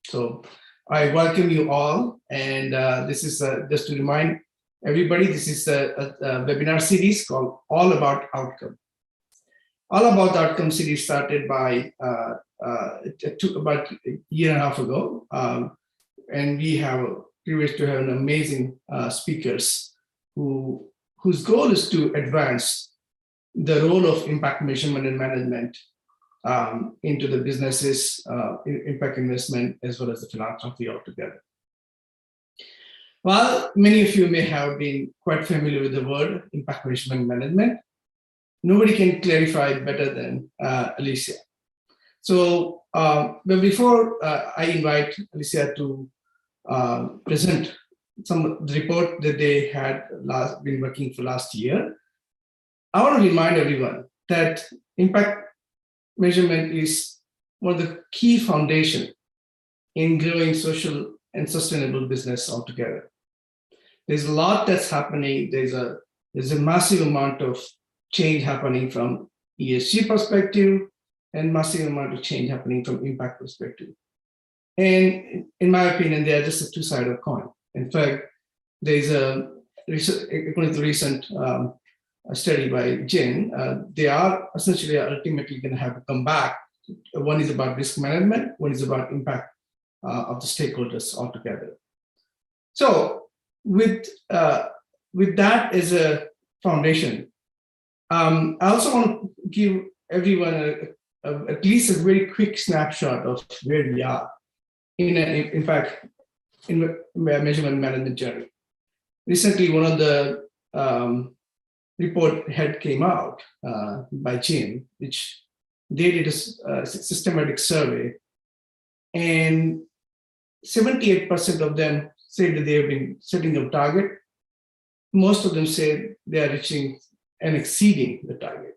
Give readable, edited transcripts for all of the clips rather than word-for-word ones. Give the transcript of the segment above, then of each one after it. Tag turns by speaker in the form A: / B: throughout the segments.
A: So I welcome you all. And this is just to remind everybody, this is a webinar series called All About Outcome. All About Outcome series started by about a year and a half ago. And we have a privilege to have an amazing speakers whose goal is to advance the role of impact measurement and management into the businesses, impact investment, as well as the philanthropy altogether. While many of you may have been quite familiar with the word impact measurement and management, nobody can clarify it better than Alicia. So, but before I invite Alicia to present some of the report that they had been working for last year, I want to remind everyone that impact measurement is one of the key foundations in growing social and sustainable business altogether. There's a lot that's happening. There's a massive amount of change happening from ESG perspective and massive amount of change happening from impact perspective. And in my opinion, they are just a two-sided coin. In fact, there's according to recent study by Jin, they are essentially ultimately going to have to come back. One is about risk management, one is about impact of the stakeholders altogether. So with that as a foundation, I also want to give everyone at least a very quick snapshot of where we are in fact, in measurement management journey. Recently, one of the report had came out by Jim, which they did a systematic survey, and 78% of them say that they have been setting a target. Most of them say they are reaching and exceeding the target.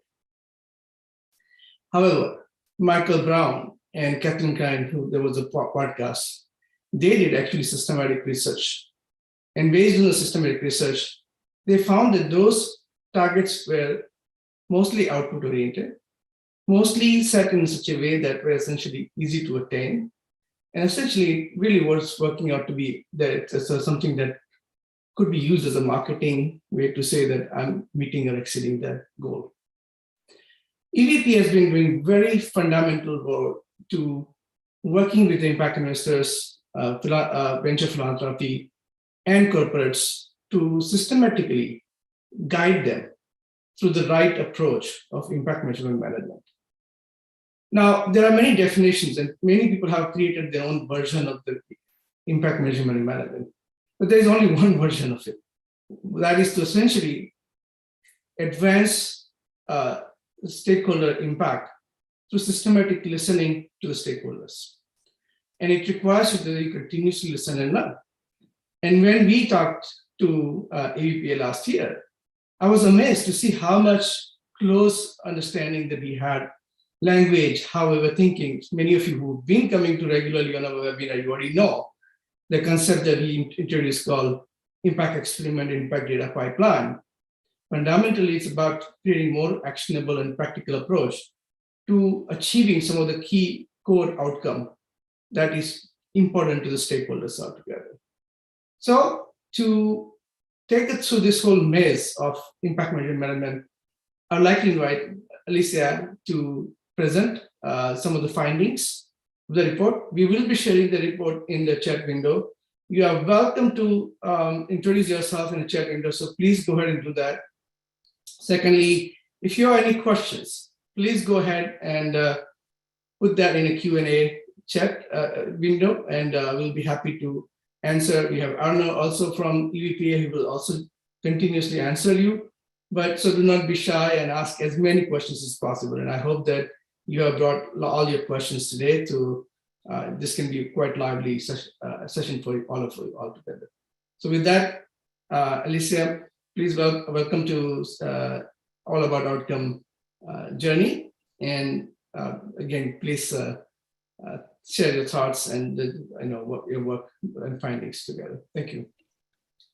A: However, Michael Brown and Kathleen Klein, who there was a podcast, they did actually systematic research. And based on the systematic research, they found that those targets were mostly output oriented, mostly set in such a way that were essentially easy to attain, and essentially really was working out to be that it's something that could be used as a marketing way to say that I'm meeting or exceeding that goal. EVPA has been doing very fundamental role to working with the impact investors, venture philanthropy, and corporates to systematically guide them through the right approach of impact measurement management. Now, there are many definitions, and many people have created their own version of the impact measurement and management, but there's only one version of it. That is to essentially advance stakeholder impact through systematic listening to the stakeholders. And it requires you that you continuously listen and learn. And when we talked to EVPA last year, I was amazed to see how much close understanding that we had, language, how we were thinking. Many of you who've been coming to regularly on our webinar, you already know the concept that we introduced called impact experiment, impact data pipeline. Fundamentally, it's about creating more actionable and practical approach to achieving some of the key core outcome that is important to the stakeholders altogether. So to take it through this whole maze of impact measurement management, I'd like to invite Alicia to present some of the findings of the report. We will be sharing the report in the chat window. You are welcome to introduce yourself in the chat window, so please go ahead and do that. Secondly, if you have any questions, please go ahead and put that in a Q&A chat window, and we'll be happy to answer. We have Arno also from EVPA, who will also continuously answer you. But so do not be shy and ask as many questions as possible. And I hope that you have brought all your questions today to, this can be a quite lively session for all of you all together. So with that, Alicia, please welcome to All About Outcome journey. And again, please share your thoughts and what your work and findings together. Thank you.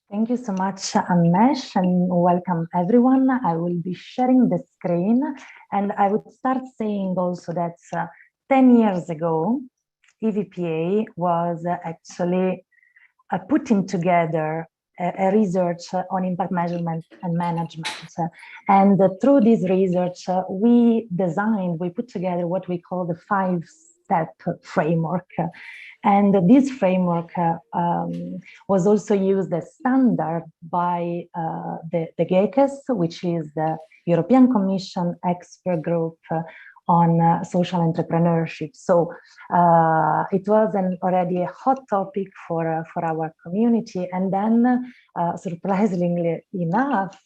B: Thank you so much, Anmesh, and welcome everyone. I will be sharing the screen, and I would start saying also that 10 years ago, EVPA was actually putting together a research on impact measurement and management. And through this research, we put together what we call the 5-step framework. And this framework was also used as standard by the GECES, which is the European Commission expert group on social entrepreneurship. So it was already a hot topic for our community. And then, surprisingly enough,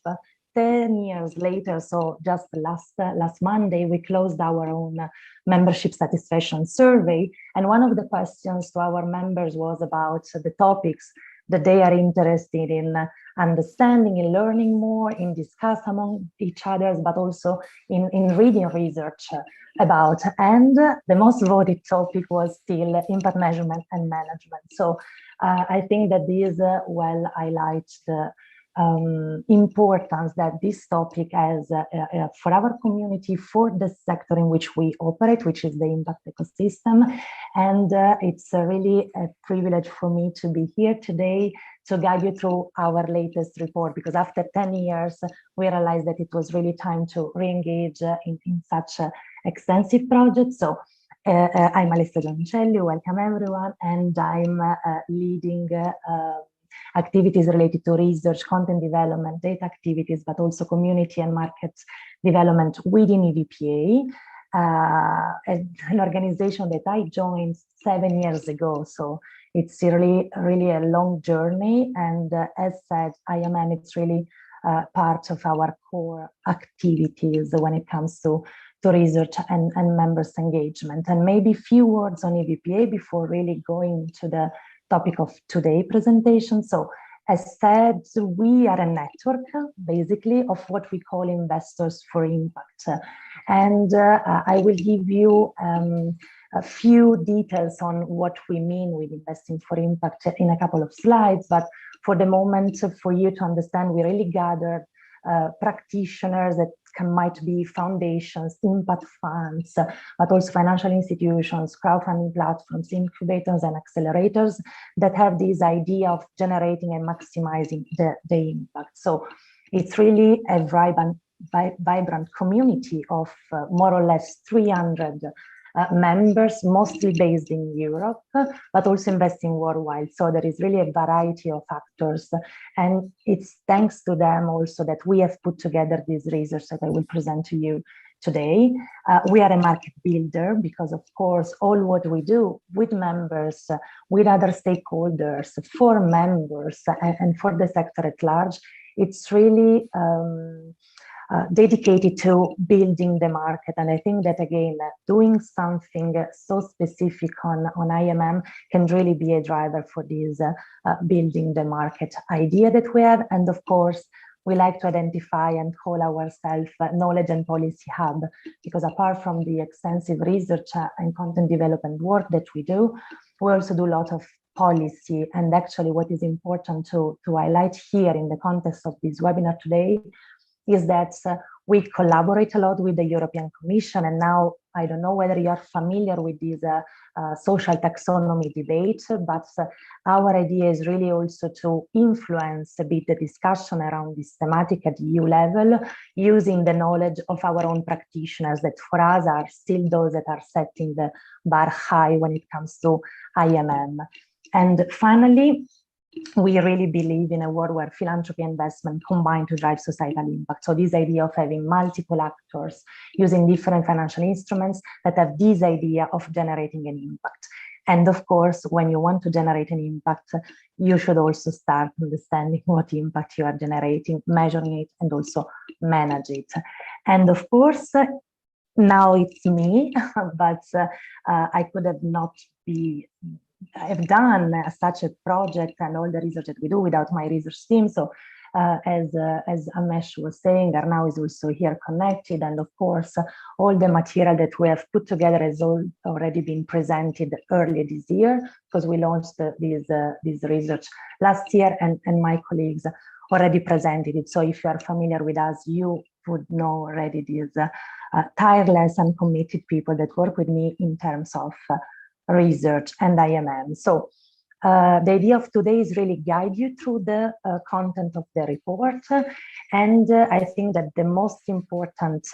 B: 10 years later, so just last Monday, we closed our own membership satisfaction survey. And one of the questions to our members was about the topics that they are interested in understanding, in learning more, in discuss among each other, but also in reading research about. And the most voted topic was still impact measurement and management. So I think that this well highlights the importance that this topic has for our community, for the sector in which we operate, which is the impact ecosystem. And it's really a privilege for me to be here today to guide you through our latest report, because after 10 years, we realized that it was really time to re-engage in such extensive project. So I'm Alessia Doncelli, welcome everyone, and I'm leading activities related to research, content development, data activities, but also community and market development within EVPA, an organization that I joined 7 years ago. So it's really a long journey. And as said, IMM, it's really part of our core activities when it comes to research and members engagement. And maybe a few words on EVPA before really going to the topic of today's presentation. So as said, we are a network basically of what we call investors for impact. And I will give you a few details on what we mean with investing for impact in a couple of slides. But for the moment, for you to understand, we really gathered practitioners that might be foundations, impact funds, but also financial institutions, crowdfunding platforms, incubators and accelerators that have this idea of generating and maximizing the impact. So it's really a vibrant community of more or less 300 members, mostly based in Europe, but also investing worldwide. So there is really a variety of actors. And it's thanks to them also that we have put together this research that I will present to you today. We are a market builder because, of course, all what we do with members, with other stakeholders, for members, and for the sector at large, it's really dedicated to building the market. And I think that, again, doing something so specific on IMM can really be a driver for this building the market idea that we have. And of course, we like to identify and call ourselves knowledge and policy hub, because apart from the extensive research and content development work that we do, we also do a lot of policy. And actually what is important to highlight here in the context of this webinar today is that we collaborate a lot with the European Commission. And now, I don't know whether you're familiar with this social taxonomy debate, but our idea is really also to influence a bit the discussion around this thematic at EU level, using the knowledge of our own practitioners that for us are still those that are setting the bar high when it comes to IMM. And finally, we really believe in a world where philanthropy and investment combine to drive societal impact. So this idea of having multiple actors using different financial instruments that have this idea of generating an impact. And of course, when you want to generate an impact, you should also start understanding what impact you are generating, measuring it, and also manage it. And of course, now it's me, but I could have not have done such a project and all the research that we do without my research team. So as Amesh was saying, Arnau is also here connected. And of course, all the material that we have put together has already been presented earlier this year, because we launched this research last year, and my colleagues already presented it. So if you are familiar with us, you would know already these tireless and committed people that work with me in terms of research and IMM. So the idea of today is really guide you through the content of the report. And I think that the most important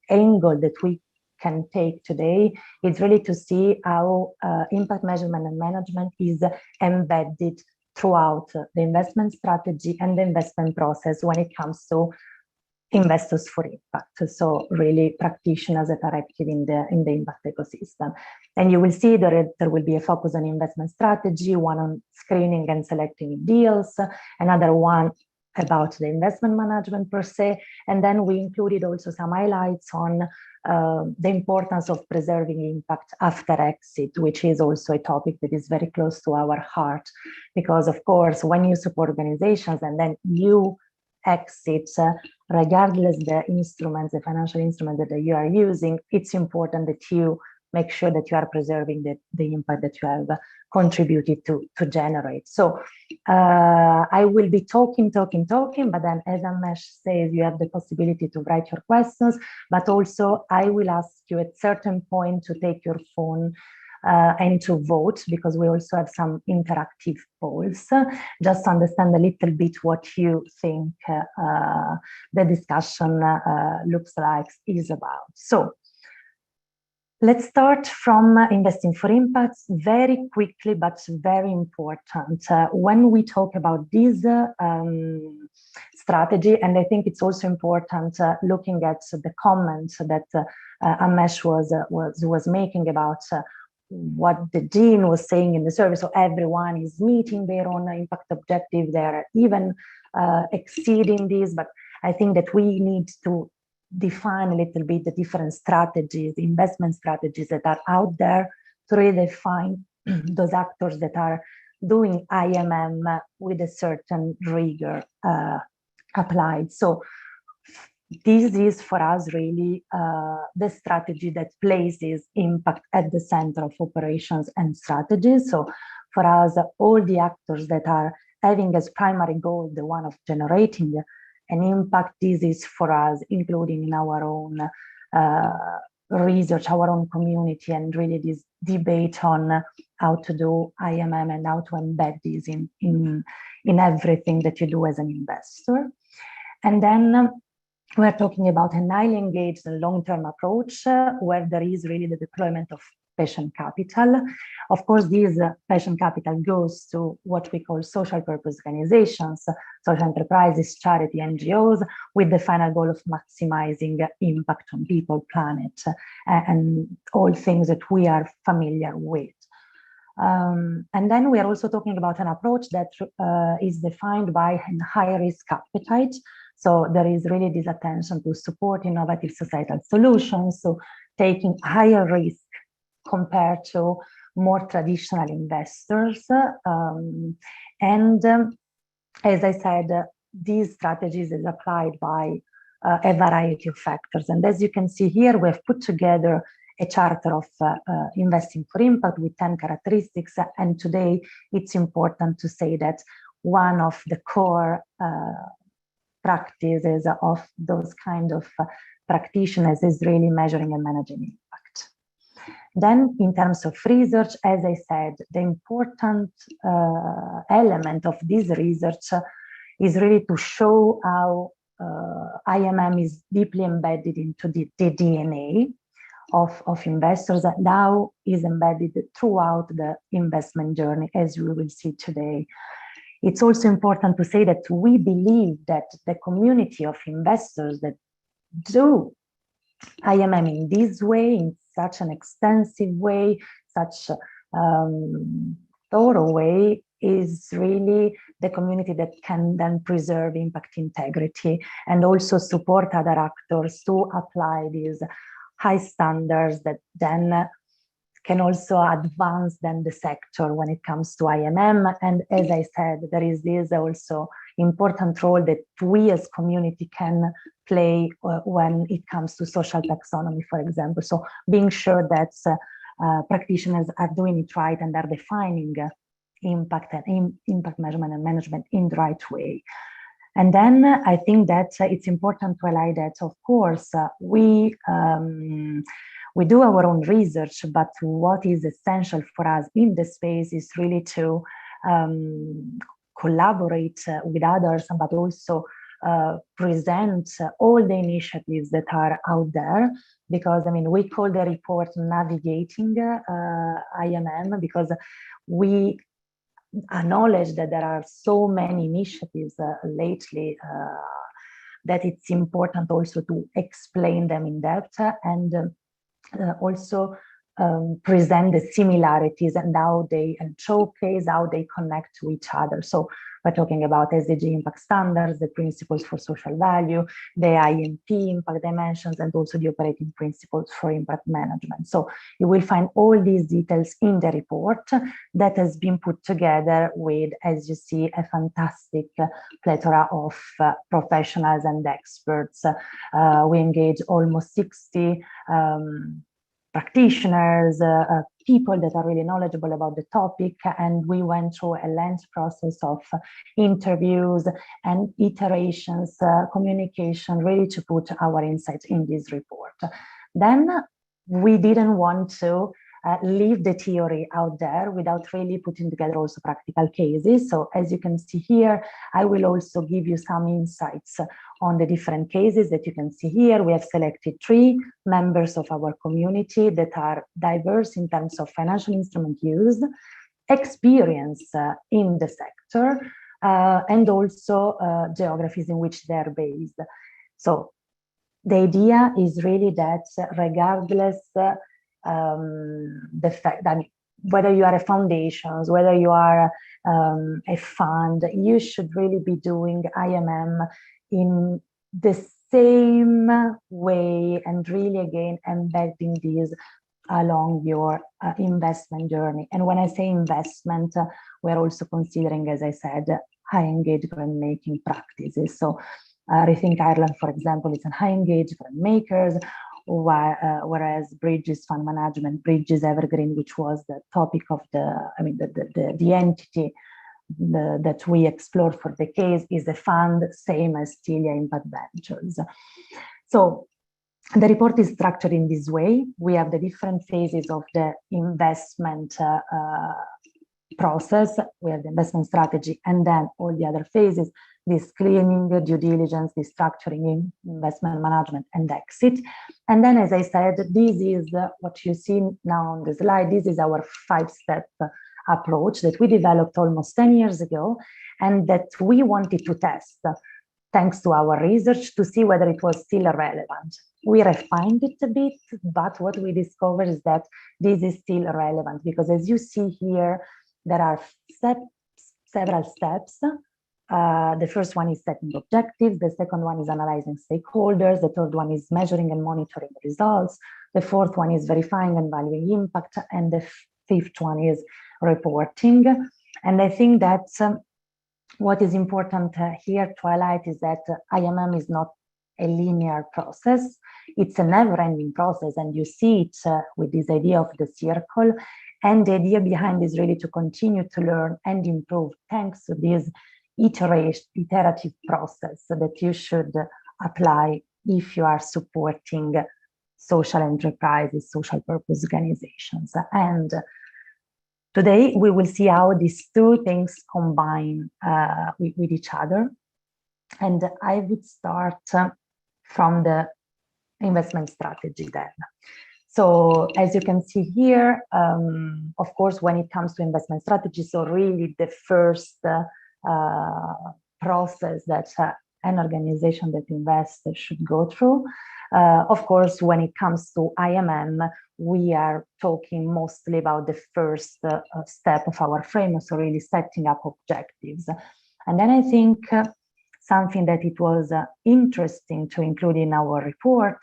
B: angle that we can take today is really to see how impact measurement and management is embedded throughout the investment strategy and the investment process when it comes to investors for impact. So really practitioners that are active in the impact ecosystem. And you will see that there will be a focus on investment strategy, one on screening and selecting deals, another one about the investment management per se. And then we included also some highlights on the importance of preserving impact after exit, which is also a topic that is very close to our heart, because of course, when you support organizations and then you exit, regardless the instruments, the financial instruments that you are using, it's important that you make sure that you are preserving the impact that you have contributed to generate. So I will be talking, but then as Amesh says, you have the possibility to write your questions, but also I will ask you at certain point to take your phone and to vote, because we also have some interactive polls, just to understand a little bit what you think the discussion looks like, is about. So let's start from investing for impacts very quickly, but very important. When we talk about this strategy, and I think it's also important looking at the comments that Amesh was making about what the dean was saying in the survey. So everyone is meeting their own impact objective. They're even exceeding this, but I think that we need to define a little bit the different strategies, investment strategies that are out there to really define those actors that are doing IMM with a certain rigor applied. So this is for us really the strategy that places impact at the center of operations and strategies. So for us, all the actors that are having as primary goal the one of generating an impact, this is for us, including in our own research, our own community, and really this debate on how to do IMM and how to embed this in everything that you do as an investor. And then we're talking about an highly engaged and long-term approach where there is really the deployment of patient capital. Of course, this patient capital goes to what we call social purpose organizations, social enterprises, charity, NGOs, with the final goal of maximizing impact on people, planet, and all things that we are familiar with. And then we are also talking about an approach that is defined by a high risk appetite. So there is really this attention to support innovative societal solutions, so taking higher risk compared to more traditional investors. As I said, these strategies is applied by a variety of factors. And as you can see here, we have put together a charter of investing for impact with 10 characteristics. And today it's important to say that one of the core practices of those kind of practitioners is really measuring and managing impact. Then in terms of research, as I said, the important element of this research is really to show how IMM is deeply embedded into the DNA of investors, and now is embedded throughout the investment journey, as we will see today. It's also important to say that we believe that the community of investors that do IMM in this way, in such an extensive way, such thorough way, is really the community that can then preserve impact integrity and also support other actors to apply these high standards that then can also advance then the sector when it comes to IMM. And as I said, there is this also important role that we as community can play when it comes to social taxonomy, for example. So being sure that practitioners are doing it right and are defining impact and impact measurement and management in the right way. And then I think that it's important to highlight that, of course, we we do our own research, but what is essential for us in the space is really to collaborate with others, but also present all the initiatives that are out there, because I mean, we call the report Navigating IMM, because we acknowledge that there are so many initiatives lately that it's important also to explain them in depth and also present the similarities and how they showcase how they connect to each other. So we're talking about SDG impact standards, the principles for social value, the IMP impact dimensions, and also the operating principles for impact management. So you will find all these details in the report that has been put together with, as you see, a fantastic plethora of professionals and experts. We engage almost 60 practitioners, people that are really knowledgeable about the topic, and we went through a lengthy process of interviews and iterations, communication, really to put our insights in this report. Then we didn't want to leave the theory out there without really putting together also practical cases. So as you can see here, I will also give you some insights on the different cases that you can see here. We have selected 3 members of our community that are diverse in terms of financial instrument used, experience in the sector, and also geographies in which they're based. So the idea is really that regardless the fact that whether you are a foundation, whether you are a fund, you should really be doing IMM in the same way and really again embedding these along your investment journey. And when I say investment, we're also considering, as I said, high engagement making practices. So Rethink Ireland, for example, is a high engagement makers, whereas Bridges Fund Management, Bridges Evergreen, which was the topic of the entity that we explored for the case, is a fund, same as Tilia Impact Ventures. So the report is structured in this way. We have the different phases of the investment process. We have the investment strategy, and then all the other phases, the screening, the due diligence, the structuring, investment management, and exit. And then, as I said, this is what you see now on the slide. This is our 5-step approach that we developed almost 10 years ago, and that we wanted to test, thanks to our research, to see whether it was still relevant. We refined it a bit, but what we discovered is that this is still relevant, because as you see here, there are several steps. The first one is setting objectives. The second one is analyzing stakeholders. The third one is measuring and monitoring results. The fourth one is verifying and valuing impact. And the fifth one is reporting. And I think that what is important here to highlight is that IMM is not a linear process. It's a never-ending process. And you see it with this idea of the circle. And the idea behind is really to continue to learn and improve thanks to this iterative process that you should apply if you are supporting social enterprises, social purpose organizations. And today we will see how these two things combine with each other. And I would start from the investment strategy then. So as you can see here, of course, when it comes to investment strategy, so really the first process that an organization that invests should go through. Of course, when it comes to IMM, we are talking mostly about the first step of our framework, so really setting up objectives. And then I think something that it was interesting to include in our report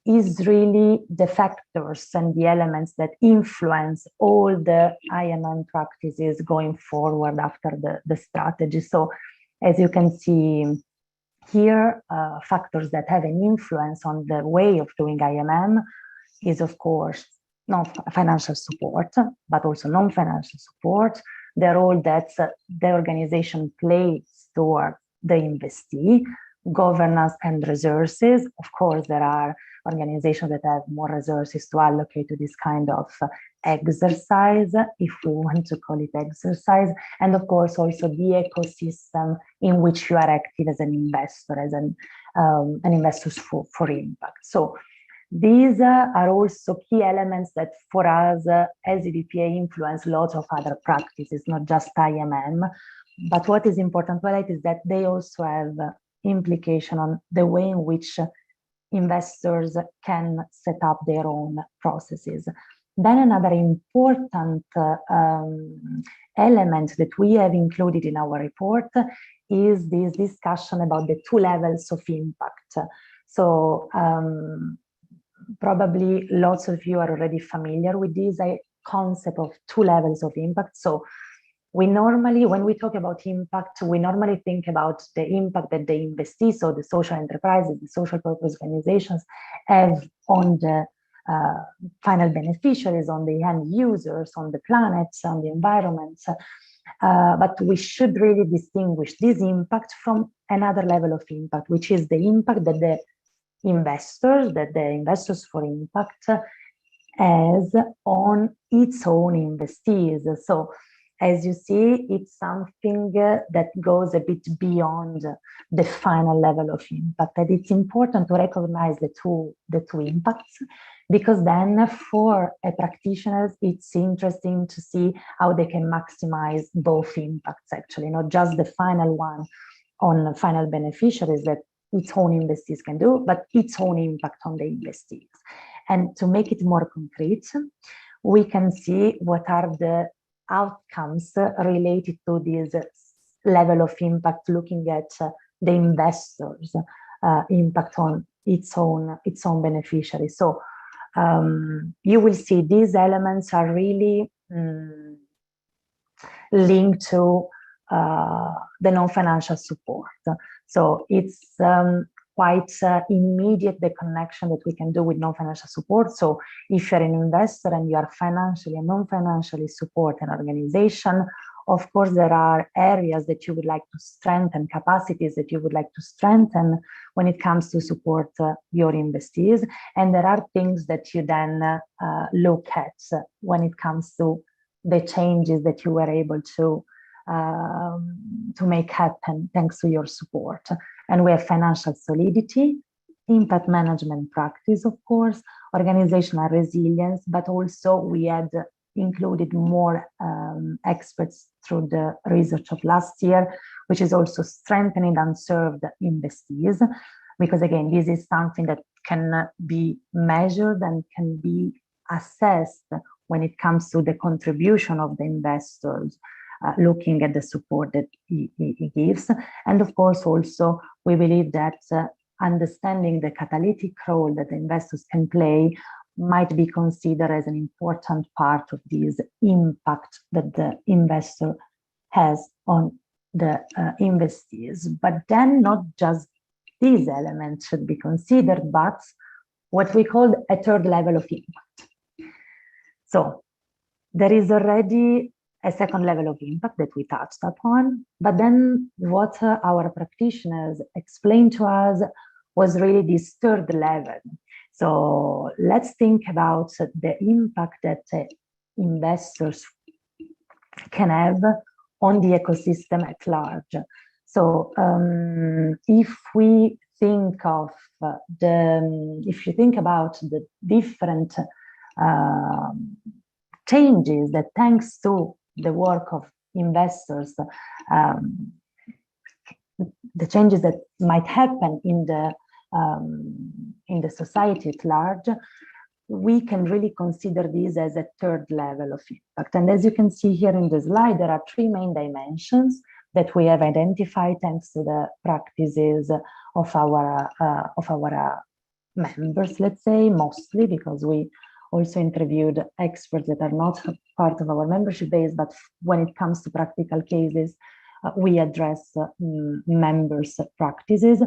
B: is really the factors and the elements that influence all the IMM practices going forward after the strategy. So as you can see here, factors that have an influence on the way of doing IMM is, of course, non-financial support, but also non-financial support, the role that the organization plays toward the investee, governance and resources. Of course, there are organizations that have more resources to allocate to this kind of exercise, if we want to call it exercise, and of course also the ecosystem in which you are active as an investor, as an investor for impact. So these are also key elements that for us as EVPA influence lots of other practices, not just IMM. But what is important to highlight is that they also have implication on the way in which investors can set up their own processes. Then another important element that we have included in our report is this discussion about the two levels of impact. So probably lots of you are already familiar with this concept of two levels of impact. So we normally, when we talk about impact, we normally think about the impact that the investees, so the social enterprises, the social purpose organizations, have on the final beneficiaries, on the end users, on the planets, on the environments. But we should really distinguish this impact from another level of impact, which is the impact that the investors for impact has on its own investees. So as you see, it's something that goes a bit beyond the final level of impact. And it's important to recognize the two impacts, because then for a practitioners, it's interesting to see how they can maximize both impacts, actually, not just the final one on final beneficiaries that its own investees can do, but its own impact on the investees. And to make it more concrete, we can see what are the outcomes related to this level of impact, looking at the investors' impact on its own beneficiaries. So you will see these elements are really linked to the non-financial support. So it's quite immediate, the connection that we can do with non-financial support. So if you're an investor and you are financially and non-financially support an organization, of course, there are areas that you would like to strengthen, capacities that you would like to strengthen when it comes to support your investees. And there are things that you then look at when it comes to the changes that you were able to make happen thanks to your support. And we have financial solidity, impact management practice, of course, organizational resilience, but also we had included more experts through the research of last year, which is also strengthening unserved investees, because again, this is something that can be measured and can be assessed when it comes to the contribution of the investors, looking at the support that he gives. And of course, also, we believe that understanding the catalytic role that the investors can play might be considered as an important part of this impact that the investor has on the investees. But then not just these elements should be considered, but what we call a third level of impact. So there is already a second level of impact that we touched upon, but then what our practitioners explained to us was really this third level. So let's think about the impact that investors can have on the ecosystem at large. So if you think about the different changes that, thanks to the work of investors, the changes that might happen in the society at large, we can really consider this as a third level of impact. And as you can see here in the slide, there are three main dimensions that we have identified thanks to the practices of our members, let's say, mostly because we also interviewed experts that are not part of our membership base, but when it comes to practical cases, we address members' practices.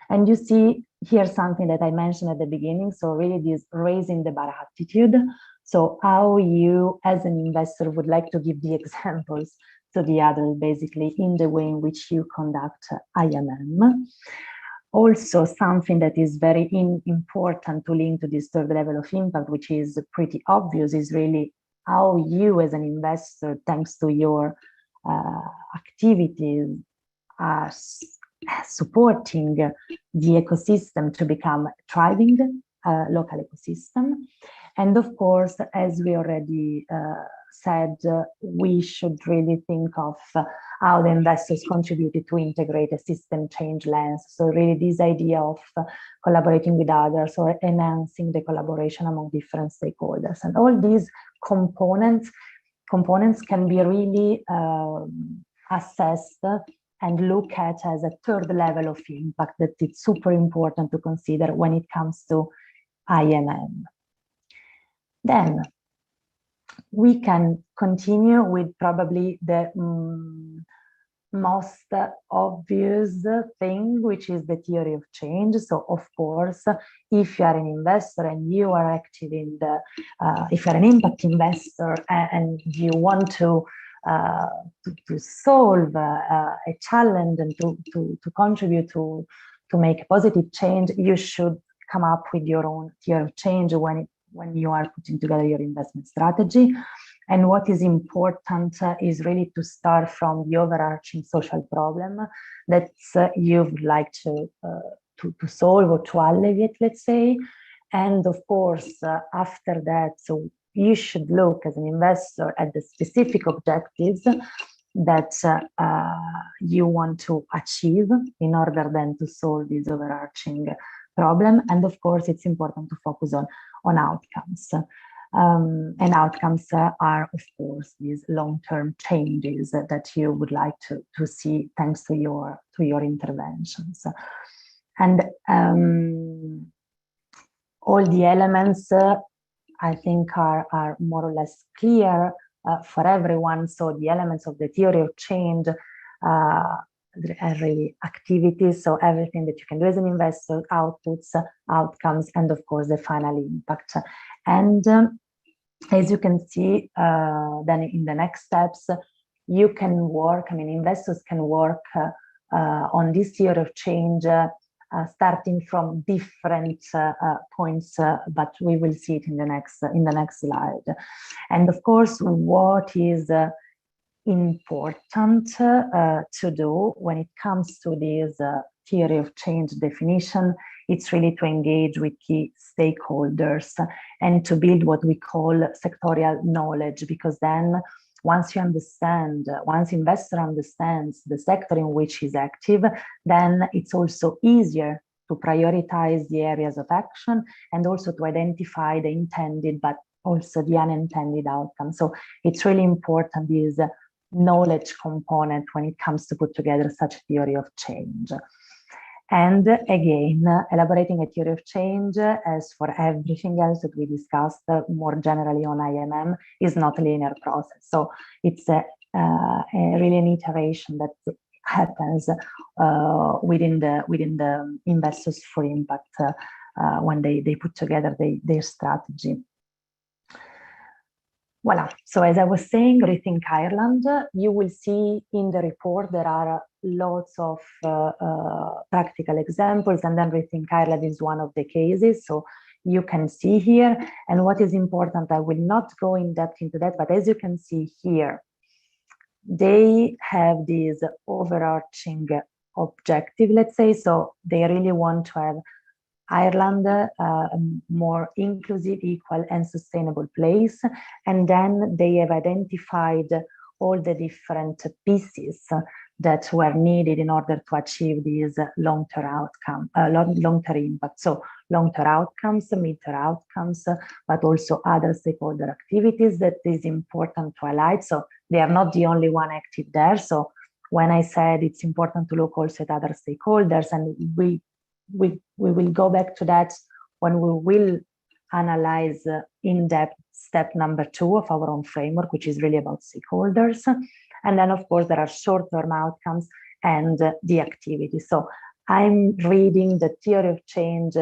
B: And you see here something that I mentioned at the beginning, so really this raising the bar attitude. So how you, as an investor, would like to give the examples to the others, basically, in the way in which you conduct IMM. Also, something that is very important to link to this third level of impact, which is pretty obvious, is really how you as an investor, thanks to your activities, are supporting the ecosystem to become a thriving local ecosystem. And of course, as we already said, we should really think of how the investors contributed to integrate a system change lens. So really this idea of collaborating with others or enhancing the collaboration among different stakeholders. And all these components can be really assessed and look at as a third level of impact that it's super important to consider when it comes to IMM. Then we can continue with probably the most obvious thing, which is the theory of change. So of course, if you are an investor and you are active in the, if you're an impact investor and you want to solve a challenge and to contribute to make a positive change, you should come up with your own theory of change when you are putting together your investment strategy. And what is important is really to start from the overarching social problem that you would like to solve or to alleviate, let's say. And of course, after that, so you should look as an investor at the specific objectives that you want to achieve in order then to solve this overarching problem. And of course, it's important to focus on outcomes. And outcomes are, of course, these long-term changes that you would like to see thanks to your interventions. And all the elements, I think, are more or less clear for everyone. So the elements of the theory of change are really activities, so everything that you can do as an investor, outputs, outcomes, and of course the final impact. And as you can see, then in the next steps, you can work, I mean, investors can work on this theory of change starting from different points, but we will see it in the next slide. And of course, what is important to do when it comes to this theory of change definition, it's really to engage with key stakeholders and to build what we call sectorial knowledge, because then once investor understands the sector in which he's active, then it's also easier to prioritize the areas of action and also to identify the intended but also the unintended outcome. So it's really important, this knowledge component, when it comes to put together such a theory of change. And again, elaborating a theory of change, as for everything else that we discussed more generally on IMM, is not a linear process. So it's really an iteration that happens within the Investors for Impact when they put together their strategy. Voila. So as I was saying, Rethink Ireland, you will see in the report there are lots of practical examples, and then Rethink Ireland is one of the cases. So you can see here, and what is important, I will not go in depth into that, but as you can see here, they have this overarching objective, let's say. So they really want to have Ireland a more inclusive, equal, and sustainable place. And then they have identified all the different pieces that were needed in order to achieve these long-term outcome, long-term impact. So long-term outcomes, mid-term outcomes, but also other stakeholder activities that is important to highlight. So they are not the only one active there. So when I said it's important to look also at other stakeholders, and we will go back to that when we will analyze in depth step number 2 of our own framework, which is really about stakeholders. And then, of course, there are short-term outcomes and the activity. So I'm reading the theory of change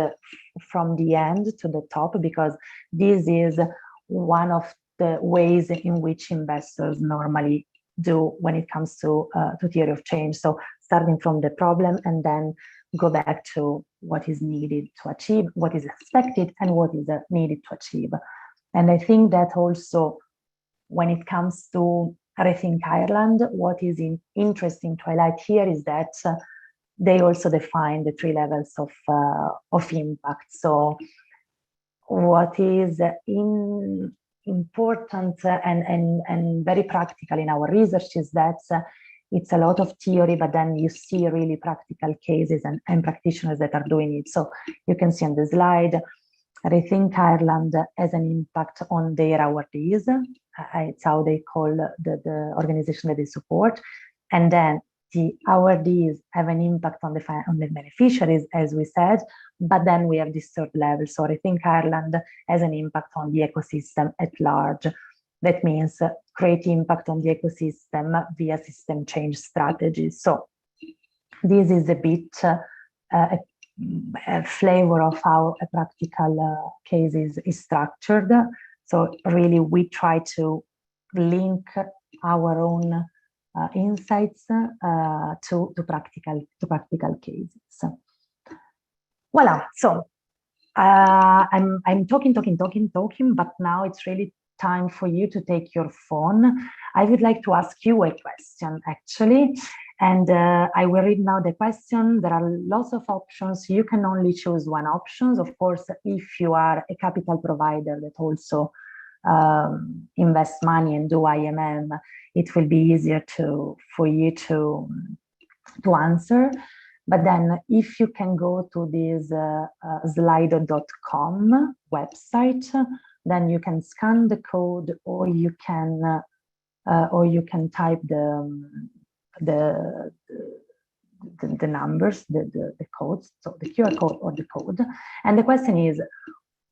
B: from the end to the top, because this is one of the ways in which investors normally do when it comes to theory of change. So starting from the problem and then go back to what is needed to achieve, what is expected, and what is needed to achieve. And I think that also, when it comes to Rethink Ireland, what is interesting to highlight here is that they also define the 3 levels of impact. So what is important and very practical in our research is that it's a lot of theory, but then you see really practical cases and practitioners that are doing it. So you can see on the slide, Rethink Ireland has an impact on their awardees. It's how they call the organization that they support. And then the awardees have an impact on the beneficiaries, as we said, but then we have this 3rd level. So Rethink Ireland has an impact on the ecosystem at large. That means create impact on the ecosystem via system change strategies. So this is a bit a flavor of how a practical case is structured. So really, we try to link our own insights to practical cases. Voila. So I'm talking, but now it's really time for you to take your phone. I would like to ask you a question, actually. And I will read now the question. There are lots of options. You can only choose one option. Of course, if you are a capital provider that also invest money and do IMM, it will be easier for you to answer. But then if you can go to this slido.com website, then you can scan the code, or you can type the numbers, the codes, so the QR code or the code. And the question is,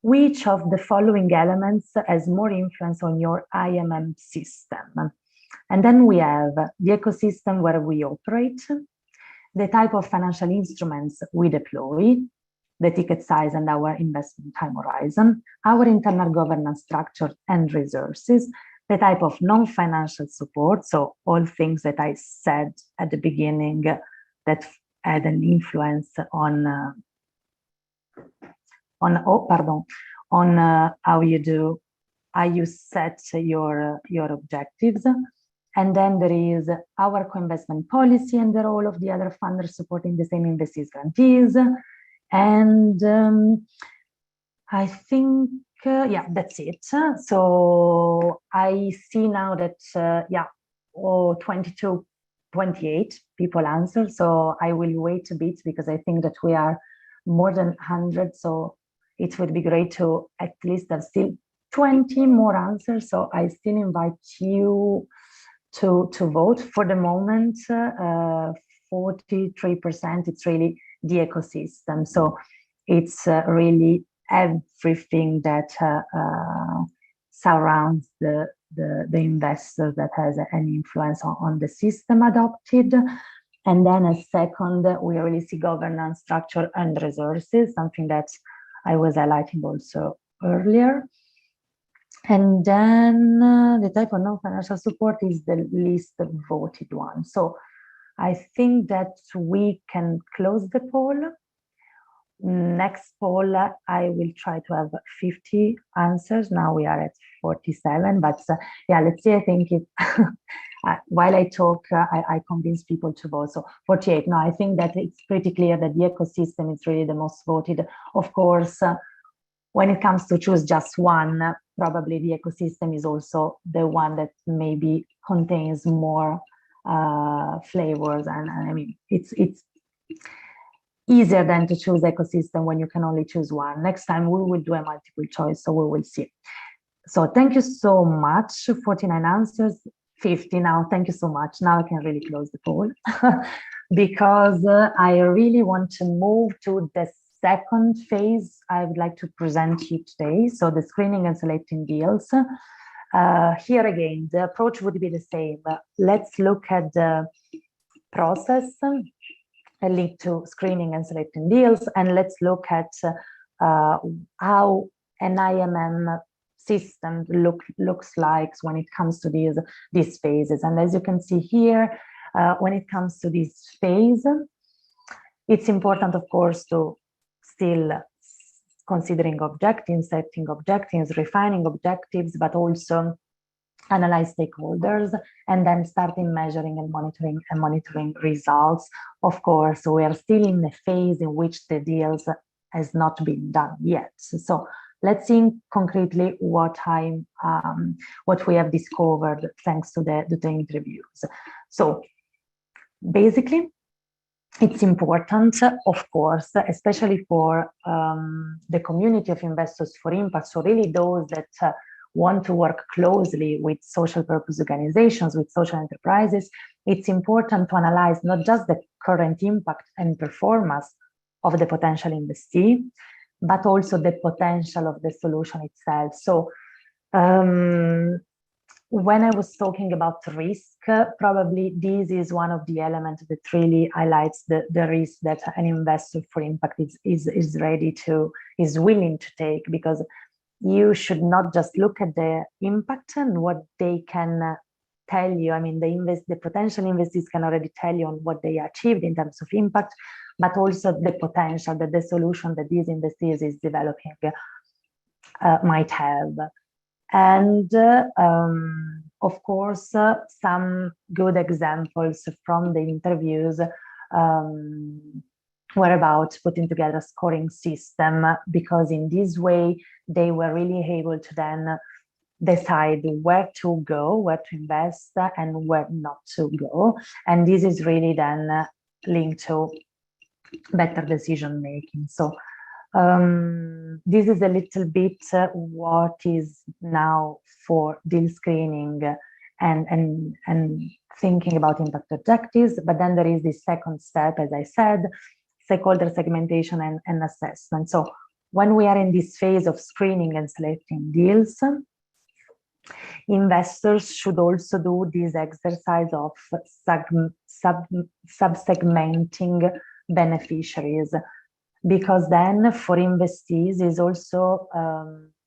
B: which of the following elements has more influence on your IMM system? And then we have the ecosystem where we operate, the type of financial instruments we deploy, the ticket size and our investment time horizon, our internal governance structure and resources, the type of non-financial support, so all things that I said at the beginning that had an influence on how you set your objectives. And then there is our co-investment policy and the role of the other funders supporting the same investees grantees. And I think, yeah, that's it. So I see now that, 22, 28 people answer. So I will wait a bit because I think that we are more than 100. So it would be great to at least have still 20 more answers. So I still invite you to vote. For the moment, 43%, it's really the ecosystem. So it's really everything that surrounds the investor that has an influence on the system adopted. And then a second, we really see governance, structure, and resources, something that I was highlighting also earlier. And then the type of non-financial support is the least voted one. So I think that we can close the poll. Next poll, I will try to have 50 answers. Now we are at 47, but yeah, let's see. I think it, while I talk, I convince people to vote. So 48. No, I think that it's pretty clear that the ecosystem is really the most voted. Of course, when it comes to choose just one, probably the ecosystem is also the one that maybe contains more flavors. And I mean, it's easier than to choose ecosystem when you can only choose one. Next time we will do a multiple choice, so we will see. So thank you so much. 49 answers, 50 now. Thank you so much. Now I can really close the poll because I really want to move to the second phase I would like to present you today. So the screening and selecting deals. Here again, the approach would be the same. Let's look at the process and lead to screening and selecting deals, and let's look at how an IMM system looks like when it comes to these phases. And as you can see here, when it comes to this phase, It's important, of course, to still considering objectives, setting objectives, refining objectives, but also analyze stakeholders, and then starting measuring and monitoring results. Of course, we are still in a phase in which the deals has not been done yet. So let's think concretely what we have discovered thanks to the interviews. So basically, it's important, of course, especially for the community of investors for impact, so really those that want to work closely with social purpose organizations, with social enterprises. It's important to analyze not just the current impact and performance of the potential investee, but also the potential of the solution itself. So when I was talking about risk, probably this is one of the elements that really highlights the risk that an investor for impact is willing to take, because you should not just look at the impact and what they can tell you. I mean, the potential investees can already tell you on what they achieved in terms of impact, but also the potential that the solution that these investees is developing might have. And of course, some good examples from the interviews were about putting together a scoring system, because in this way, they were really able to then decide where to go, where to invest, and where not to go. And this is really then linked to better decision making. So this is a little bit what is now for deal screening and thinking about impact objectives. But then there is this second step, as I said, stakeholder segmentation and assessment. So when we are in this phase of screening and selecting deals, investors should also do this exercise of sub-segmenting beneficiaries, because then for investees is also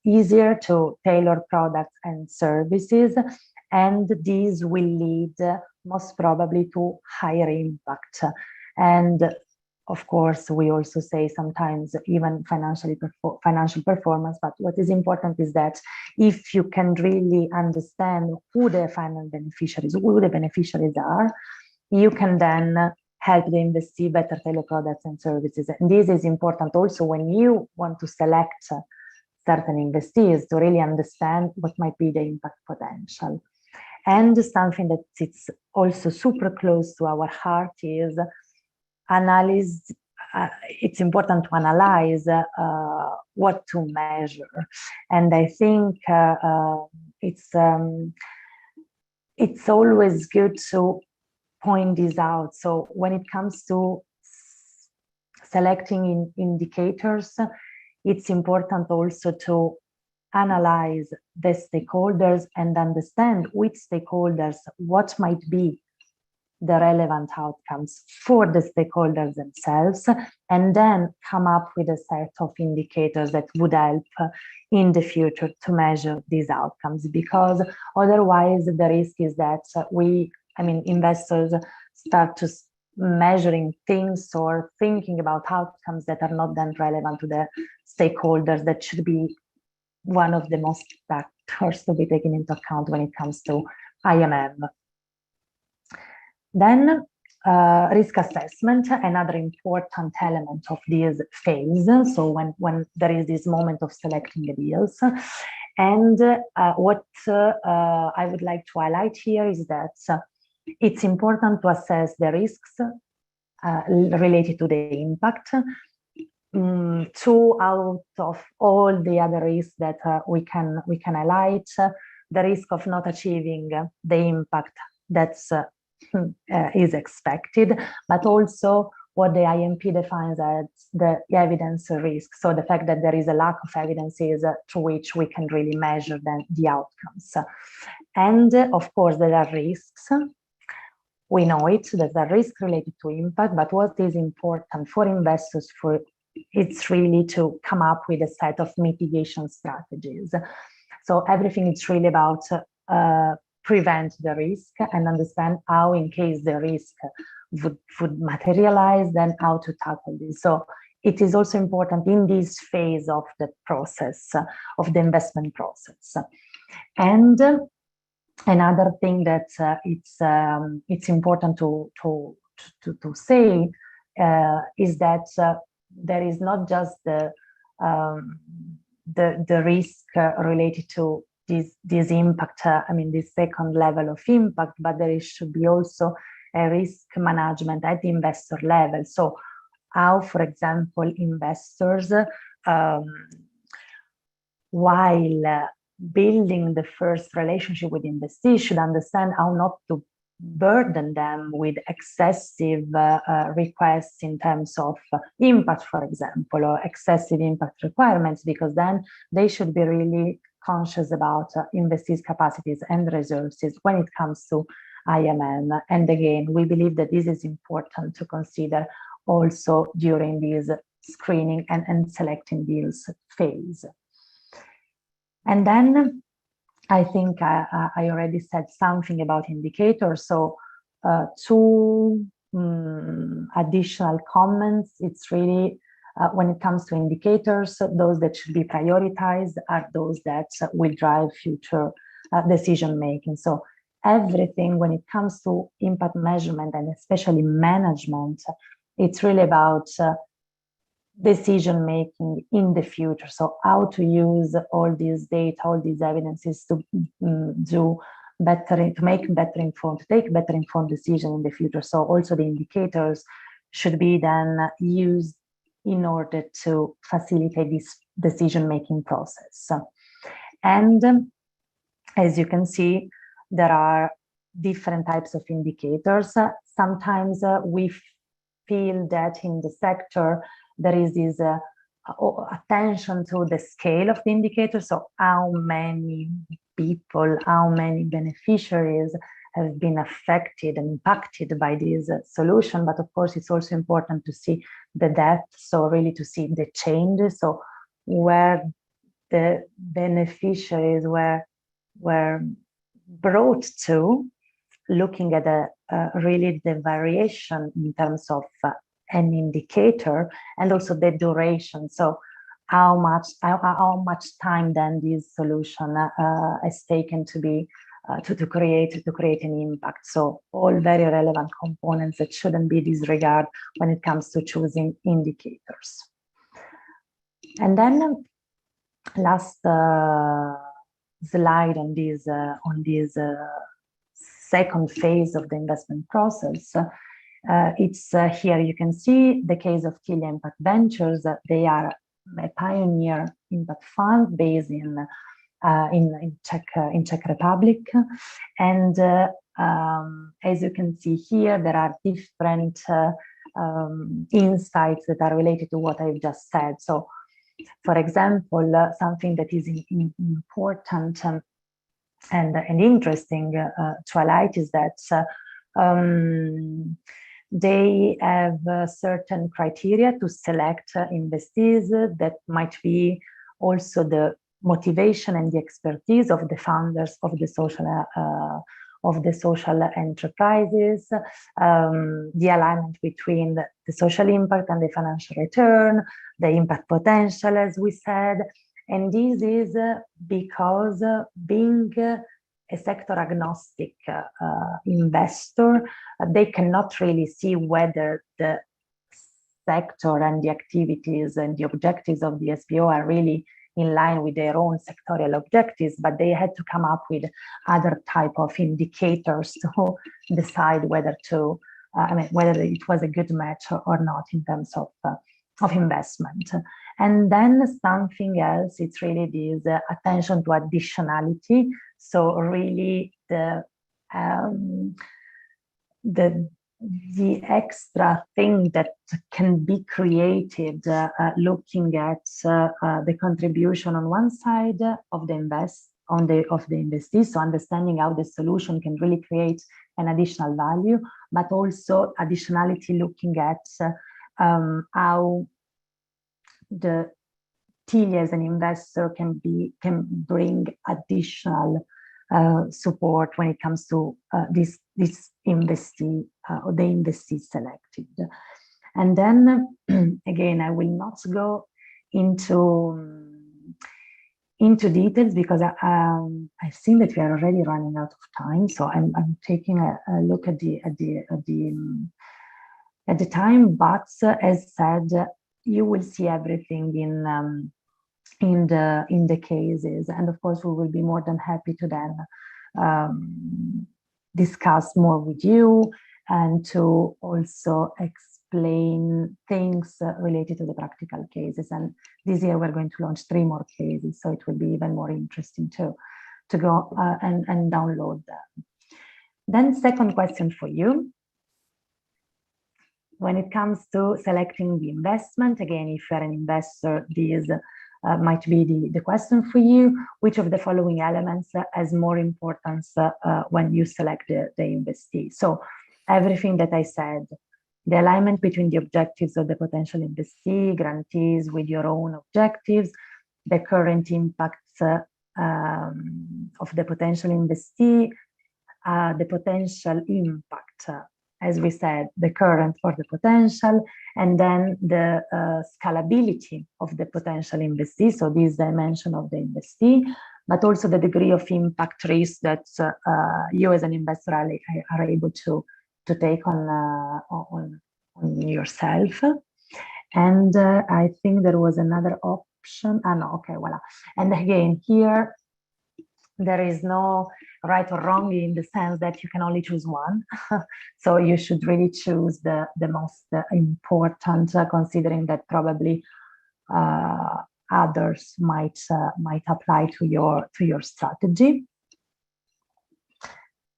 B: easier to tailor products and services, and these will lead most probably to higher impact. And of course, we also say sometimes even financial performance, but what is important is that if you can really understand who the final beneficiaries, who the beneficiaries are, you can then help the investee better tailor products and services. And this is important also when you want to select certain investees, to really understand what might be the impact potential. And something that sits also super close to our heart is it's important to analyze what to measure. And I think it's always good to point this out. So when it comes to selecting indicators, it's important also to analyze the stakeholders and understand which stakeholders, what might be the relevant outcomes for the stakeholders themselves, and then come up with a set of indicators that would help in the future to measure these outcomes. Because otherwise the risk is that investors start to measuring things or thinking about outcomes that are not then relevant to the stakeholders, that should be one of the most factors to be taken into account when it comes to IMM. Then risk assessment, another important element of this phase. So when there is this moment of selecting the deals. And what I would like to highlight here is that it's important to assess the risks related to the impact. 2 out of all the other risks that we can highlight: the risk of not achieving the impact that's is expected, but also what the IMP defines as the evidence risk. So the fact that there is a lack of evidences through which we can really measure then the outcomes. And of course, there are risks. We know it, that there are risks related to impact, but what is important for investors, it's really to come up with a set of mitigation strategies. So everything is really about prevent the risk and understand how, in case the risk would materialize, then how to tackle this. So it is also important in this phase of the process, of the investment process. And another thing that it's important to say is that there is not just the risk related to this impact, this second level of impact, but there should be also a risk management at the investor level. So how, for example, investors, while building the first relationship with investees, should understand how not to burden them with excessive requests in terms of impact, for example, or excessive impact requirements, because then they should be really conscious about investees' capacities and resources when it comes to IMM. And again, we believe that this is important to consider also during this screening and selecting deals phase. And then I think I already said something about indicators. So two additional comments. It's really, when it comes to indicators, those that should be prioritized are those that will drive future decision making. So everything when it comes to impact measurement and especially management, it's really about decision making in the future. So how to use all these data, all these evidences to do better, to make better informed, to take better informed decision in the future. So also the indicators should be then used in order to facilitate this decision making process. And as you can see, there are different types of indicators. Sometimes we feel that in the sector there is this attention to the scale of the indicator. So how many people, how many beneficiaries have been affected and impacted by this solution. But of course, it's also important to see the depth. So really to see the changes. So where the beneficiaries were brought to, looking at really the variation in terms of an indicator, and also the duration. So how much time then this solution has taken to be to create an impact. So all very relevant components that shouldn't be disregarded when it comes to choosing indicators. And then last slide on this second phase of the investment process. It's here you can see the case of Tilia Impact Ventures. They are a pioneer impact fund based in Czech Republic, and as you can see here, there are different insights that are related to what I've just said. So, for example, something that is important and interesting to highlight is that they have certain criteria to select investees that might be also the motivation and the expertise of the founders of the social enterprises, the alignment between the social impact and the financial return, the impact potential, as we said. And this is because being a sector agnostic investor, they cannot really see whether the sector and the activities and the objectives of the SPO are really in line with their own sectorial objectives, but they had to come up with other type of indicators to decide whether to, whether it was a good match or not in terms of investment. And then something else, it's really this attention to additionality. So really the extra thing that can be created looking at the contribution on one side of the investees, so understanding how the solution can really create an additional value, but also additionality looking at how the Tilia as an investor can bring additional support when it comes to this this investee or the investee selected. And then again, I will not go into details because I've seen that we are already running out of time. So I'm taking a look at the time. But as said, you will see everything in the cases, and of course we will be more than happy to then discuss more with you and to also explain things related to the practical cases. And this year we're going to launch 3 more cases, so it will be even more interesting to go and download them. Then second question for you. When it comes to selecting the investment, again, if you're an investor, this might be the question for you. Which of the following elements has more importance when you select the investee? So everything that I said, the alignment between the objectives of the potential investee, grantees with your own objectives, the current impacts of the potential investee, the potential impact, as we said, the current or the potential, and then the scalability of the potential investee, so this dimension of the investee, but also the degree of impact risk that you as an investor are able to take on yourself. And I think there was another option. No, okay, voila. And again, here, there is no right or wrong in the sense that you can only choose one. So you should really choose the most important, considering that probably others might apply to your strategy.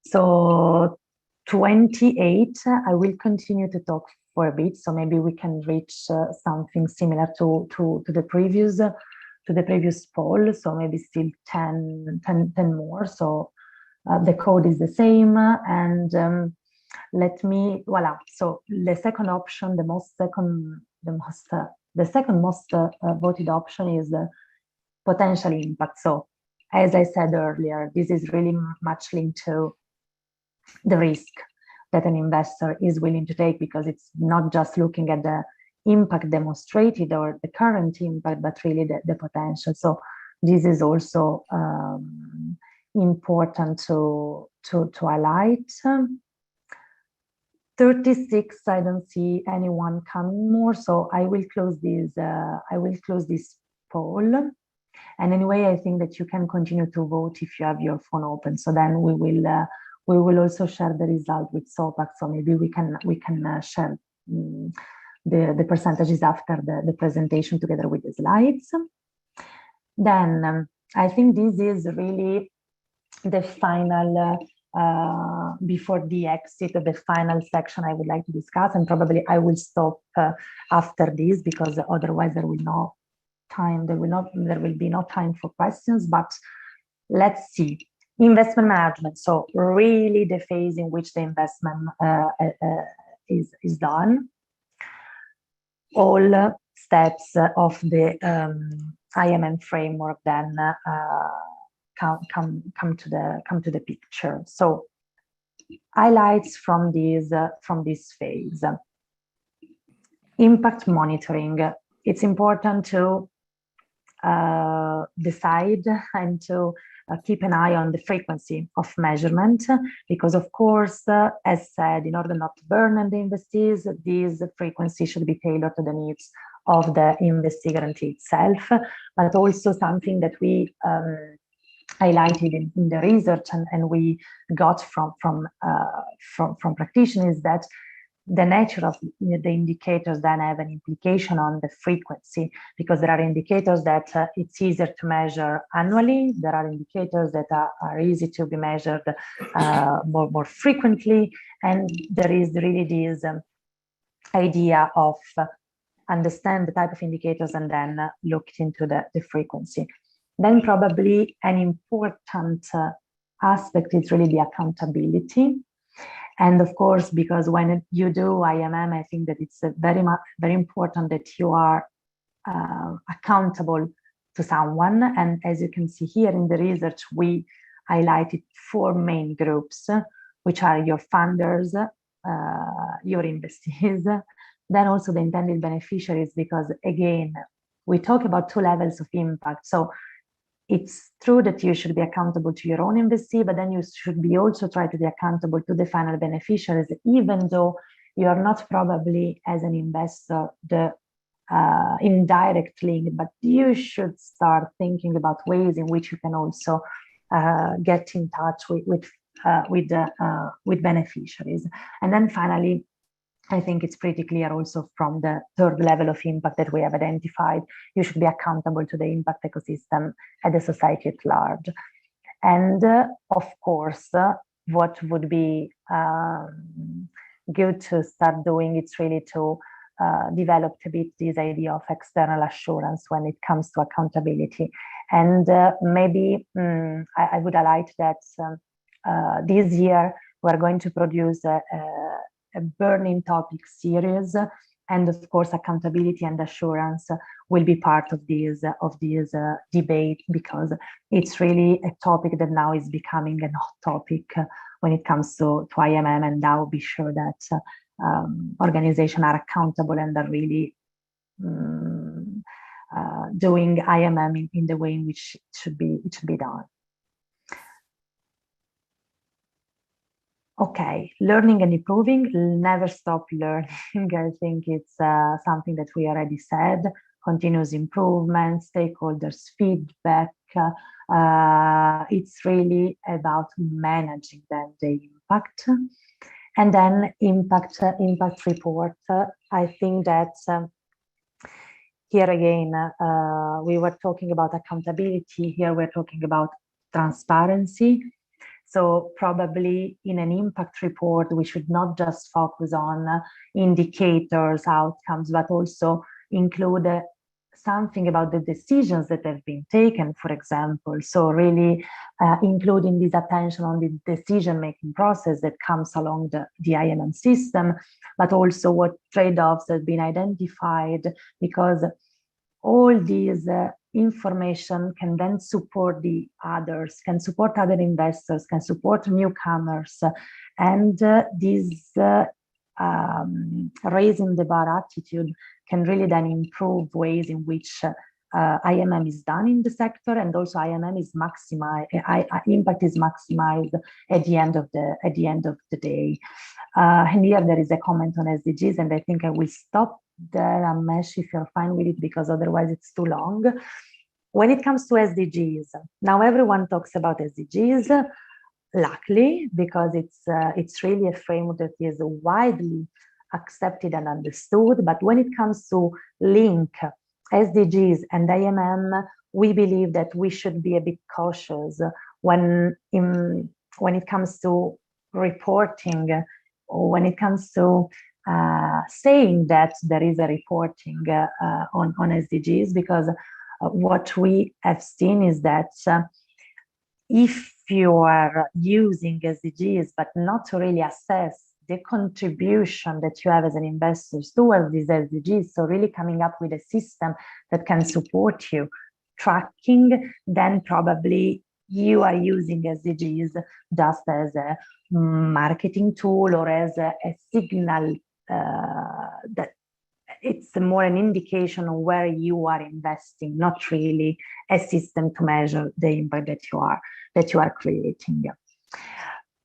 B: So 28, I will continue to talk for a bit, so maybe we can reach something similar to the previous poll, so maybe still 10 more. So the code is the same, and let me, voila. So the second option, the second most voted option is the potential impact. So as I said earlier, this is really much linked to the risk that an investor is willing to take, because it's not just looking at the impact demonstrated or the current impact, but really the potential. So this is also important to highlight. 36, I don't see anyone coming more, so I will close this. I will close this poll. And anyway, I think that you can continue to vote if you have your phone open. So then we will also share the result with SOPAC. So maybe we can share the percentages after the presentation together with the slides. Then I think this is really the final, before the exit, the final section I would like to discuss, and probably I will stop after this, because otherwise there will be no time for questions. But let's see. Investment management, so really the phase in which the investment is done. All steps of the IMM framework then come to the picture. So highlights from this phase. Impact monitoring. It's important to decide and to keep an eye on the frequency of measurement, because of course, as said, in order not to burden the investees, this frequency should be tailored to the needs of the investee guarantee itself, but also something that we highlighted in the research and we got from practitioners, that the nature of the indicators then have an implication on the frequency, because there are indicators that it's easier to measure annually. There are indicators that are easy to be measured more frequently. And there is really this idea of understand the type of indicators and then look into the frequency. Then probably an important aspect is really the accountability. And of course, because when you do IMM, I think that it's very important that you are accountable to someone. And as you can see here in the research, we highlighted 4 main groups. which are your funders, your investees, then also the intended beneficiaries, because again, we talk about two levels of impact. So it's true that you should be accountable to your own investee, but then you should be also try to be accountable to the final beneficiaries, even though you are not probably as an investor the indirect link, but you should start thinking about ways in which you can also get in touch with beneficiaries. And then finally, I think it's pretty clear also from the third level of impact that we have identified, you should be accountable to the impact ecosystem and the society at large. And of course, what would be good to start doing, it's really to develop a bit this idea of external assurance when it comes to accountability. And maybe I would highlight that this year we're going to produce a burning topic series, and of course accountability and assurance will be part of this debate, because it's really a topic that now is becoming a hot topic when it comes to IMM, and now be sure that organizations are accountable and are really doing IMM in the way in which it should be done. Okay, learning and improving, never stop learning. I think it's something that we already said, continuous improvement, stakeholders' feedback. It's really about managing then the impact. And then impact report. I think that here again, we were talking about accountability. Here we're talking about transparency. So probably in an impact report, we should not just focus on indicators, outcomes, but also include something about the decisions that have been taken, for example. So really including this attention on the decision-making process that comes along the IMM system, but also what trade-offs have been identified, because all these information can then support the others, can support other investors, can support newcomers, and this raising the bar attitude can really then improve ways in which IMM is done in the sector, and also IMM is maximized, impact is maximized at the end of the day. And here there is a comment on SDGs, and I think I will stop there, Amesh, if you're fine with it, because otherwise it's too long. When it comes to SDGs, now everyone talks about SDGs, luckily, because it's really a framework that is widely accepted and understood. But when it comes to link SDGs and IMM, we believe that we should be a bit cautious when it comes to reporting, or when it comes to saying that there is a reporting on SDGs, because what we have seen is that if you are using SDGs but not to really assess the contribution that you have as an investor towards these SDGs, so really coming up with a system that can support you tracking, then probably you are using SDGs just as a marketing tool or as a signal that it's more an indication of where you are investing, not really a system to measure the impact that you are creating.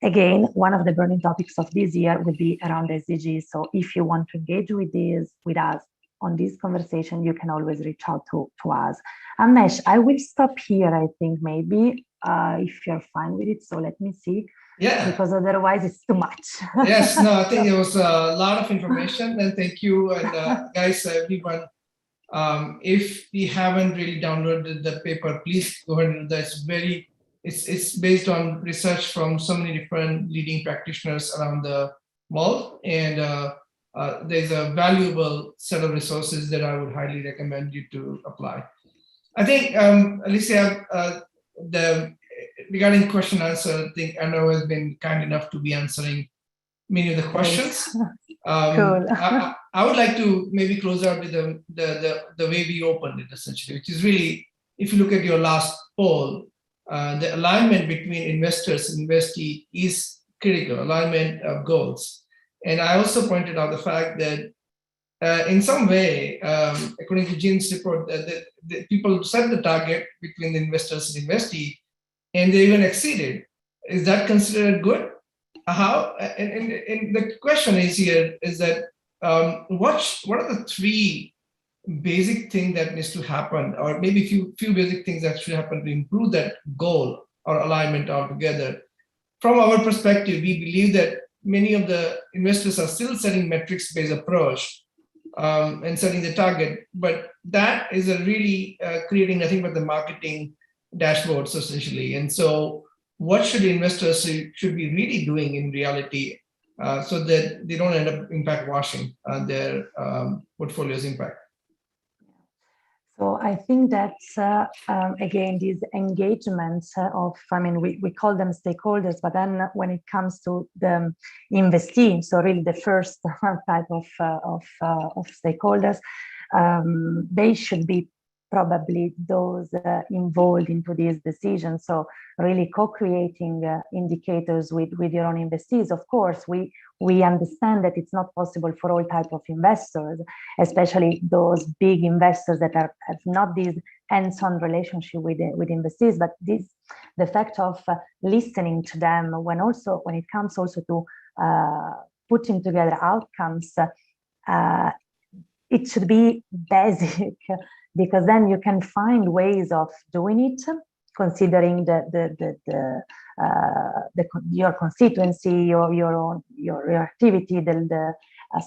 B: Again, one of the burning topics of this year will be around SDGs. So if you want to engage with us on this conversation, you can always reach out to us. Amesh, I will stop here, I think, maybe, if you're fine with it. So let me see.
A: Yeah.
B: Because otherwise it's too much.
A: Yes, no, I think it was a lot of information, and thank you. And guys, everyone, if we haven't really downloaded the paper, please go ahead and do that. It's based on research from so many different leading practitioners around the world, and there's a valuable set of resources that I would highly recommend you to apply. I think, Alicia, regarding question answer, I think Anna has been kind enough to be answering many of the questions.
B: Cool.
A: I would like to maybe close out with the way we opened it, essentially, which is really, if you look at your last poll, the alignment between investors and investee is critical, alignment of goals. And I also pointed out the fact that in some way, according to Jean's report, the people set the target between the investors and investee, and they even exceeded. Is that considered good? How? And the question is here is that what are the three basic things that needs to happen, or maybe few basic things that should happen to improve that goal or alignment altogether? From our perspective, we believe that many of the investors are still setting metrics-based approach and setting the target, but that is a really creating nothing but the marketing dashboards essentially. And so what should investors should be really doing in reality so that they don't end up impact washing their portfolio's impact?
B: So I think that, again, these engagements of, I mean, we call them stakeholders, but then when it comes to the investee, so really the first type of stakeholders, they should be probably those involved into these decisions. So really co-creating indicators with your own investees. Of course, we understand that it's not possible for all type of investors, especially those big investors that have not this hands-on relationship with investees, but the fact of listening to them when it comes also to putting together outcomes, it should be basic, because then you can find ways of doing it, considering your constituency, your activity, the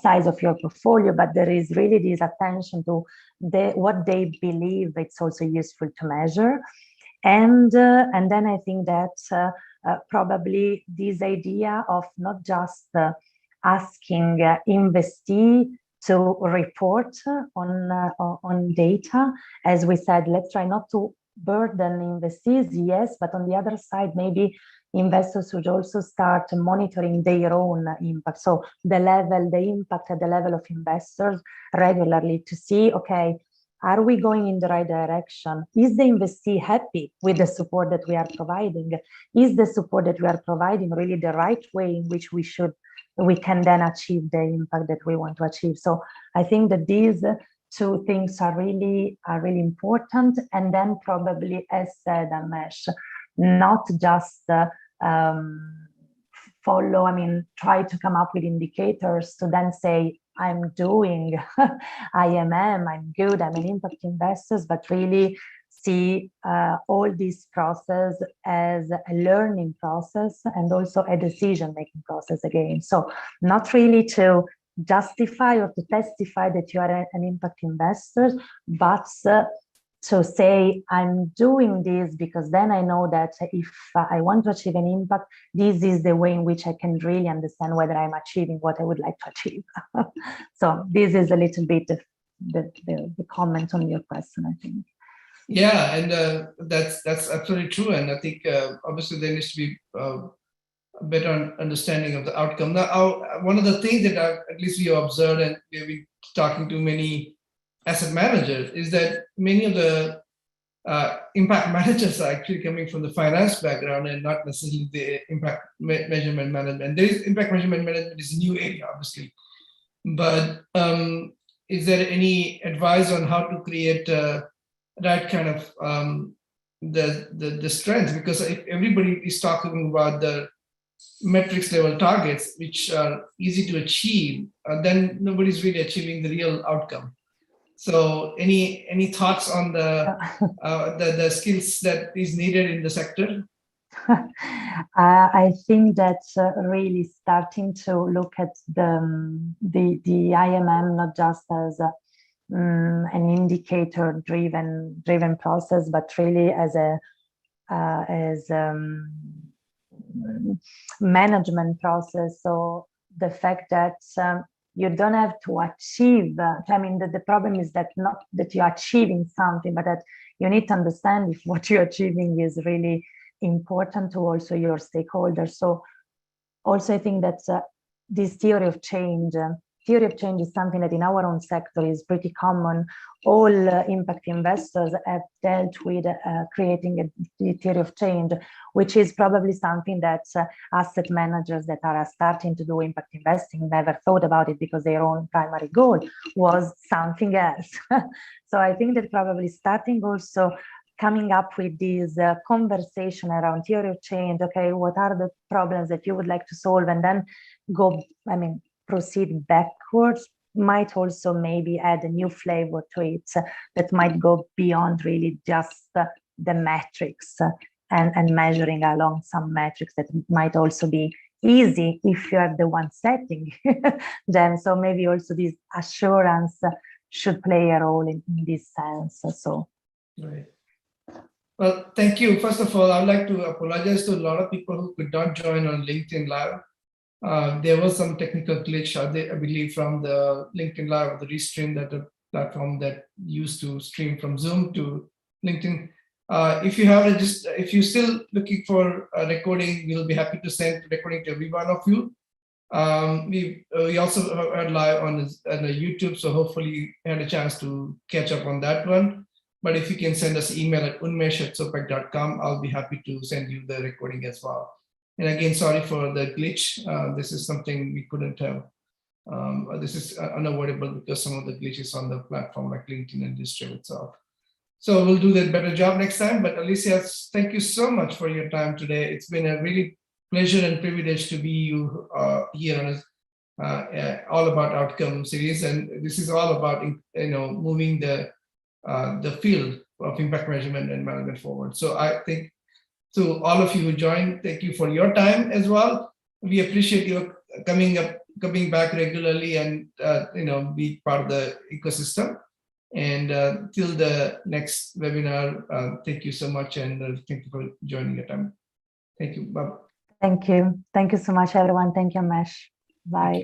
B: size of your portfolio. But there is really this attention to what they believe it's also useful to measure, and then I think that probably this idea of not just asking investee to report on data. As we said, let's try not to burden investees, yes, but on the other side, maybe investors should also start monitoring their own impact. So the impact at the level of investors regularly to see, okay, are we going in the right direction? Is the investee happy with the support that we are providing? Is the support that we are providing really the right way in which we can then achieve the impact that we want to achieve? So I think that these two things are really important. And then probably, as said, Amesh, not just follow, I mean, try to come up with indicators to then say, I'm doing IMM, I'm good, I'm an impact investor, but really see all this process as a learning process and also a decision-making process again. So not really to justify or to testify that you are an impact investor, but to say, I'm doing this because then I know that if I want to achieve an impact, this is the way in which I can really understand whether I'm achieving what I would like to achieve. So this is a little bit the comment on your question, I think.
A: Yeah, and that's absolutely true. And I think obviously there needs to be a better understanding of the outcome. Now, one of the things that at least we observed, and we've been talking to many asset managers, is that many of the impact managers are actually coming from the finance background and not necessarily the impact measurement management. There is impact measurement management is a new area, obviously, but is there any advice on how to create that kind of the strength? Because if everybody is talking about the metrics level targets, which are easy to achieve, then nobody's really achieving the real outcome. So any thoughts on the skills that is needed in the sector?
B: I think that really starting to look at the IMM not just as an indicator driven process, but really as a management process. So the fact that you don't have to achieve, I mean, the problem is that not that you're achieving something, but that you need to understand if what you're achieving is really important to also your stakeholders. So also I think that this theory of change theory of change is something that in our own sector is pretty common. All impact investors have dealt with creating a theory of change, which is probably something that asset managers that are starting to do impact investing never thought about it, because their own primary goal was something else. So I think that probably starting also coming up with this conversation around theory of change, okay, what are the problems that you would like to solve, and then proceed backwards, might also maybe add a new flavor to it that might go beyond really just the metrics and measuring along some metrics that might also be easy if you are the one setting them. So maybe also this assurance should play a role in this sense. So,
A: right. Well, thank you. First of all, I'd like to apologize to a lot of people who could not join on LinkedIn Live. There was some technical glitch, I believe, from the LinkedIn Live, the restream, that the platform that used to stream from Zoom to LinkedIn. If you're still looking for a recording, we'll be happy to send recording to every one of you. We also are live on YouTube, so hopefully you had a chance to catch up on that one. But if you can send us an email at unmesh@sopac.com, I'll be happy to send you the recording as well. And again, sorry for the glitch. This is something we couldn't have. This is unavoidable because some of the glitches on the platform like LinkedIn and Distro itself. So we'll do that better job next time. But Alicia, thank you so much for your time today. It's been a really pleasure and privilege to be you here on All About Outcome series. And this is all about moving the field of impact measurement and management forward. So I think to all of you who joined, thank you for your time as well. We appreciate you coming back regularly and be part of the ecosystem. And till the next webinar, thank you so much, and thank you for joining your time. Thank you. Bye.
B: Thank you. Thank you so much, everyone. Thank you, Mesh. Bye.